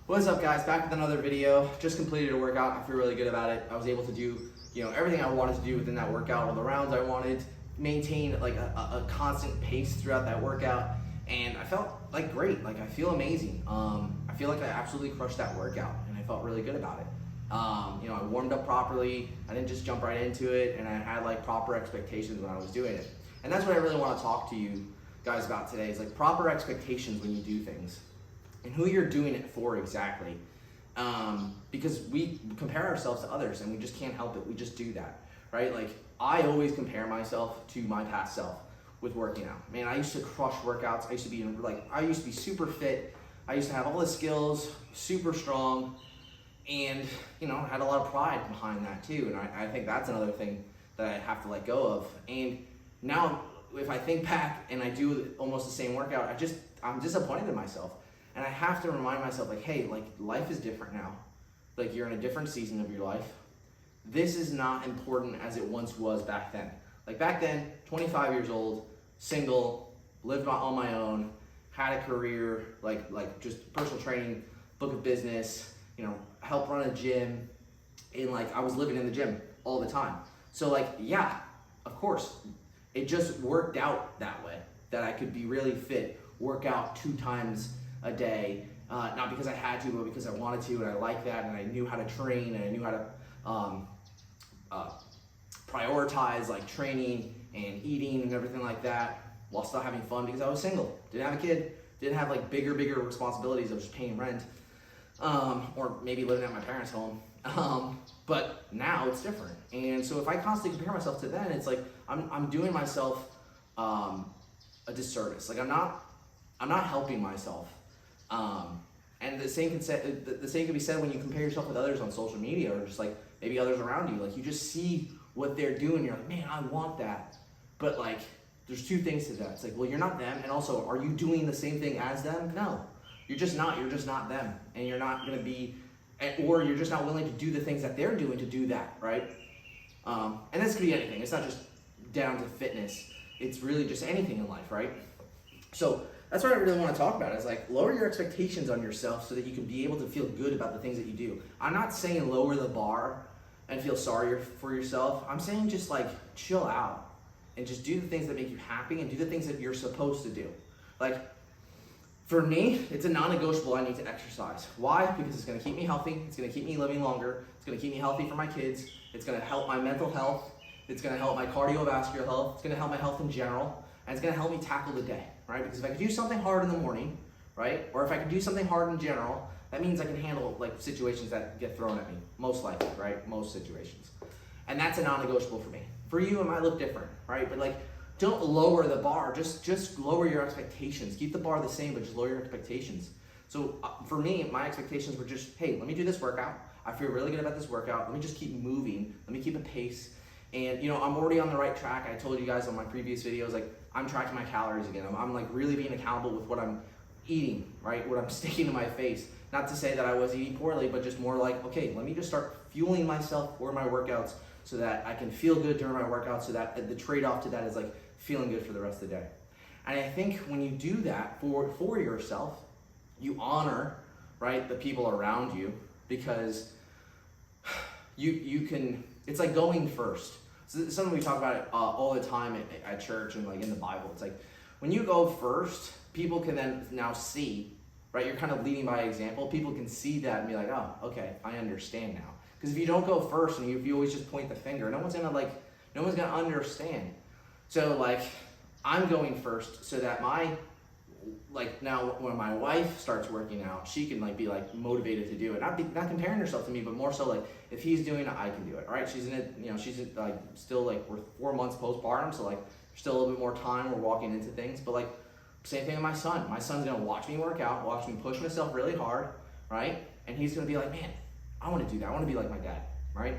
What's up, guys? Back with another video. Just completed a workout. I feel really good about it. I was able to do, everything I wanted to do within that workout, all the rounds I wanted, maintain like a constant pace throughout that workout, and I felt like great. Like I feel amazing. I feel like I absolutely crushed that workout, and I felt really good about it. I warmed up properly. I didn't just jump right into it, and I had like proper expectations when I was doing it. And that's what I really want to talk to you guys about today. Is like proper expectations when you do things. And who you're doing it for exactly. Because we compare ourselves to others and we just can't help it. We just do that, right? Like I always compare myself to my past self with working out. Man, I used to crush workouts. I used to be super fit. I used to have all the skills, super strong, and had a lot of pride behind that too. And I think that's another thing that I have to let go of. And now if I think back and I do almost the same workout, I'm disappointed in myself. And I have to remind myself, like, hey, like life is different now. Like you're in a different season of your life. This is not important as it once was back then. Like back then, 25 years old, single, lived on my own, had a career, like just personal training, book of business, help run a gym, and like I was living in the gym all the time. So like, yeah, of course, it just worked out that way, that I could be really fit, work out 2 times a day, not because I had to, but because I wanted to, and I like that, and I knew how to train, and I knew how to prioritize like training and eating and everything like that, while still having fun because I was single, didn't have a kid, didn't have like bigger responsibilities of just paying rent, or maybe living at my parents' home. But now it's different, and so if I constantly compare myself to then, it's like I'm doing myself a disservice. Like I'm not helping myself. And the same can be said when you compare yourself with others on social media, or just like maybe others around you. Like you just see what they're doing, you're like, man, I want that. But like, there's 2 things to that. It's like, well, you're not them, and also, are you doing the same thing as them? No, you're just not. You're just not them, and you're not gonna be, or you're just not willing to do the things that they're doing to do that, right? And this could be anything. It's not just down to fitness. It's really just anything in life, right? So that's what I really want to talk about, is like lower your expectations on yourself so that you can be able to feel good about the things that you do. I'm not saying lower the bar and feel sorry for yourself. I'm saying just like chill out and just do the things that make you happy and do the things that you're supposed to do. Like for me, it's a non-negotiable. I need to exercise. Why? Because it's going to keep me healthy. It's going to keep me living longer. It's going to keep me healthy for my kids. It's going to help my mental health. It's going to help my cardiovascular health. It's going to help my health in general. And it's going to help me tackle the day, right? Because if I can do something hard in the morning, right? Or if I can do something hard in general, that means I can handle like situations that get thrown at me, most likely, right? Most situations. And that's a non-negotiable for me. For you, it might look different, right? But like, don't lower the bar. Just lower your expectations. Keep the bar the same, but just lower your expectations. So for me, my expectations were just, hey, let me do this workout. I feel really good about this workout. Let me just keep moving. Let me keep a pace. And I'm already on the right track. I told you guys on my previous videos, like I'm tracking my calories again. I'm like really being accountable with what I'm eating, right? What I'm sticking to my face. Not to say that I was eating poorly, but just more like, okay, let me just start fueling myself for my workouts so that I can feel good during my workouts, so that the trade-off to that is like feeling good for the rest of the day. And I think when you do that for yourself, you honor, right, the people around you, because you can, it's like going first. So it's something we talk about all the time at church and like in the Bible. It's like when you go first, people can then now see, right? You're kind of leading by example. People can see that and be like, oh, okay, I understand now. Because if you don't go first and if you always just point the finger, no one's gonna understand. So like I'm going first so that now when my wife starts working out, she can like be like motivated to do it. Not comparing herself to me, but more so like if he's doing it, I can do it. All right, she's in it. She's like still like we're 4 months postpartum, so like there's still a little bit more time. We're walking into things, but like same thing with my son. My son's gonna watch me work out, watch me push myself really hard, right? And he's gonna be like, man, I want to do that. I want to be like my dad, right?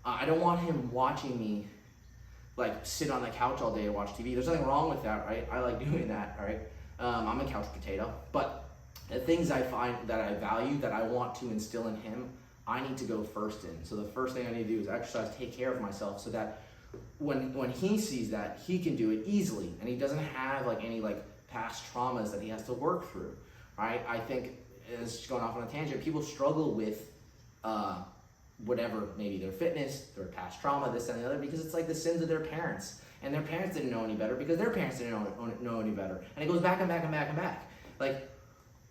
I don't want him watching me like sit on the couch all day and watch TV. There's nothing wrong with that, right? I like doing that, all right? I'm a couch potato, but the things I find that I value, that I want to instill in him, I need to go first in. So the first thing I need to do is exercise, take care of myself, so that when he sees that, he can do it easily, and he doesn't have like any like past traumas that he has to work through, right? I think it's just going off on a tangent, people struggle with whatever, maybe their fitness, their past trauma, this and the other, because it's like the sins of their parents. And their parents didn't know any better because their parents didn't know any better. And it goes back and back and back and back. Like,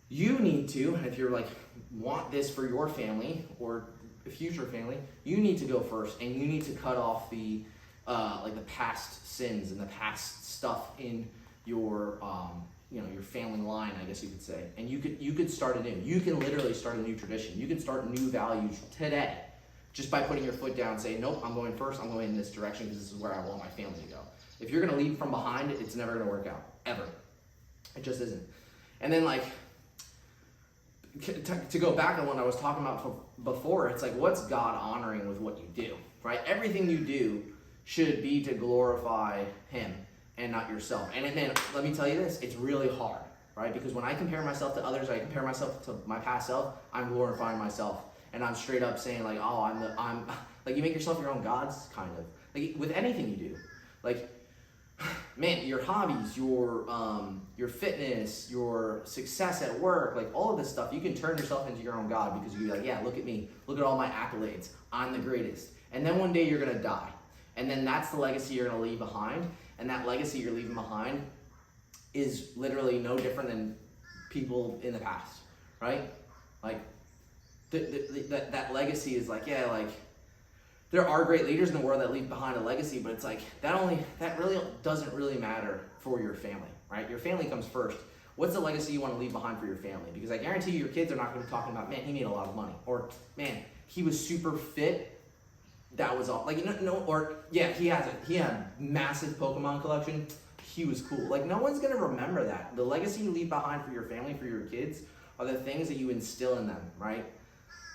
you need to, and if you're like, want this for your family or future family, you need to go first, and you need to cut off the like the past sins and the past stuff in your your family line, I guess you could say. And you could start anew. You can literally start a new tradition. You can start new values today, just by putting your foot down and saying, nope, I'm going first. I'm going in this direction because this is where I want my family to go. If you're going to lead from behind, it's never going to work out, ever. It just isn't. And then, like, to go back on what I was talking about before, it's like, what's God honoring with what you do, right? Everything you do should be to glorify Him and not yourself. And then, let me tell you this, it's really hard, right? Because when I compare myself to others, I compare myself to my past self, I'm glorifying myself. And I'm straight up saying, like, oh, I'm like, you make yourself your own gods, kind of. Like, with anything you do. Like, man, your hobbies, your fitness, your success at work, like, all of this stuff, you can turn yourself into your own god, because you're like, yeah, look at me. Look at all my accolades. I'm the greatest. And then one day you're going to die. And then that's the legacy you're going to leave behind. And that legacy you're leaving behind is literally no different than people in the past, right? Like, that legacy is like, yeah, like, there are great leaders in the world that leave behind a legacy, but it's like, that really doesn't really matter for your family, right? Your family comes first. What's the legacy you want to leave behind for your family? Because I guarantee you, your kids are not going to be talking about, man, he made a lot of money, or man, he was super fit. That was all. Like, or yeah, he had massive Pokemon collection. He was cool. Like, no one's going to remember that. The legacy you leave behind for your family, for your kids, are the things that you instill in them, right?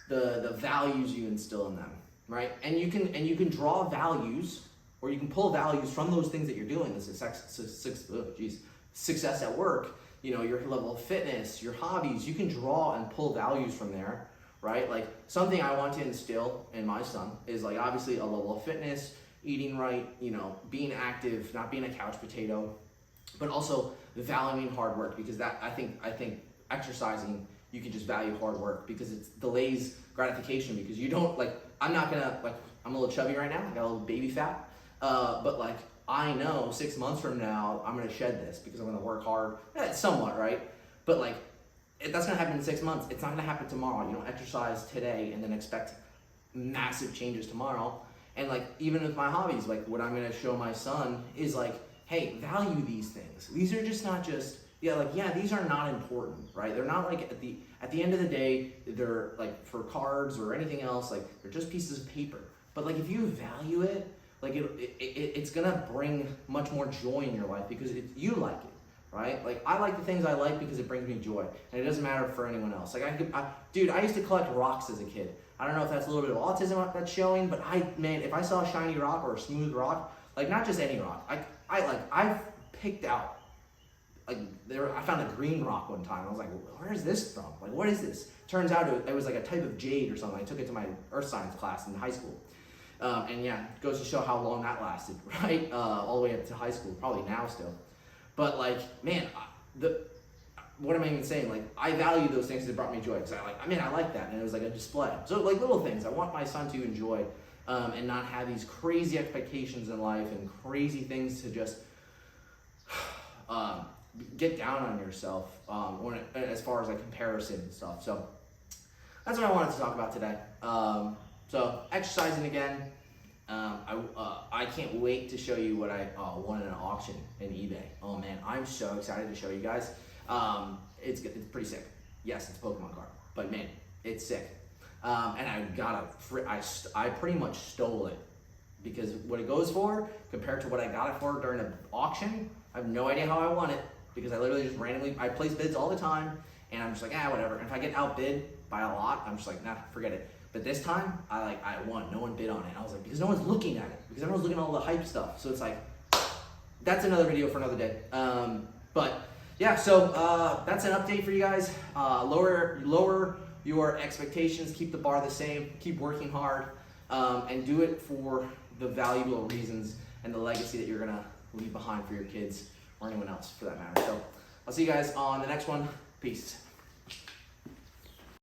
The values you instill in them, right? And you can draw values, or you can pull values from those things that you're doing. The success at work, your level of fitness, your hobbies. You can draw and pull values from there, right? Like, something I want to instill in my son is, like, obviously a level of fitness, eating right, being active, not being a couch potato, but also valuing hard work, because that I think exercising, you can just value hard work, because it delays gratification, because you don't, like, I'm not gonna, like, I'm a little chubby right now, I got a little baby fat, but like, I know 6 months from now, I'm gonna shed this because I'm gonna work hard, somewhat, right? But like, that's gonna happen in 6 months. It's not gonna happen tomorrow. You don't exercise today and then expect massive changes tomorrow. And like, even with my hobbies, like, what I'm gonna show my son is like, hey, value these things. These are just not just, these are not important, right? They're not like, at the end of the day, they're like, for cards or anything else, like, they're just pieces of paper. But like, if you value it, like, it's gonna bring much more joy in your life, because you like it, right? Like, I like the things I like because it brings me joy, and it doesn't matter for anyone else. Like, I used to collect rocks as a kid. I don't know if that's a little bit of autism that's showing, but if I saw a shiny rock or a smooth rock, like, not just any rock, I've picked out, like, I found a green rock one time. I was like, where is this from? Like, what is this? Turns out it was like a type of jade or something. I took it to my earth science class in high school. And yeah, it goes to show how long that lasted, right? All the way up to high school, probably now still. But like, man, what am I even saying? Like, I value those things that brought me joy, because I like that, and it was like a display. So like, little things I want my son to enjoy, and not have these crazy expectations in life and crazy things to just get down on yourself, as far as like comparison and stuff. So that's what I wanted to talk about today. So exercising again. I can't wait to show you what I won in an auction in eBay. Oh man, I'm so excited to show you guys. It's pretty sick. Yes, it's a Pokemon card, but man, it's sick. And I pretty much stole it, because what it goes for compared to what I got it for during an auction, I have no idea how I won it, because I literally just I place bids all the time, and I'm just like, whatever. And if I get outbid by a lot, I'm just like, nah, forget it. But this time, I won. No one bid on it. I was like, because no one's looking at it. Because everyone's looking at all the hype stuff. So it's like, that's another video for another day. But yeah, so that's an update for you guys. Lower your expectations. Keep the bar the same. Keep working hard. And do it for the valuable reasons and the legacy that you're going to leave behind for your kids, or anyone else for that matter. So I'll see you guys on the next one. Peace.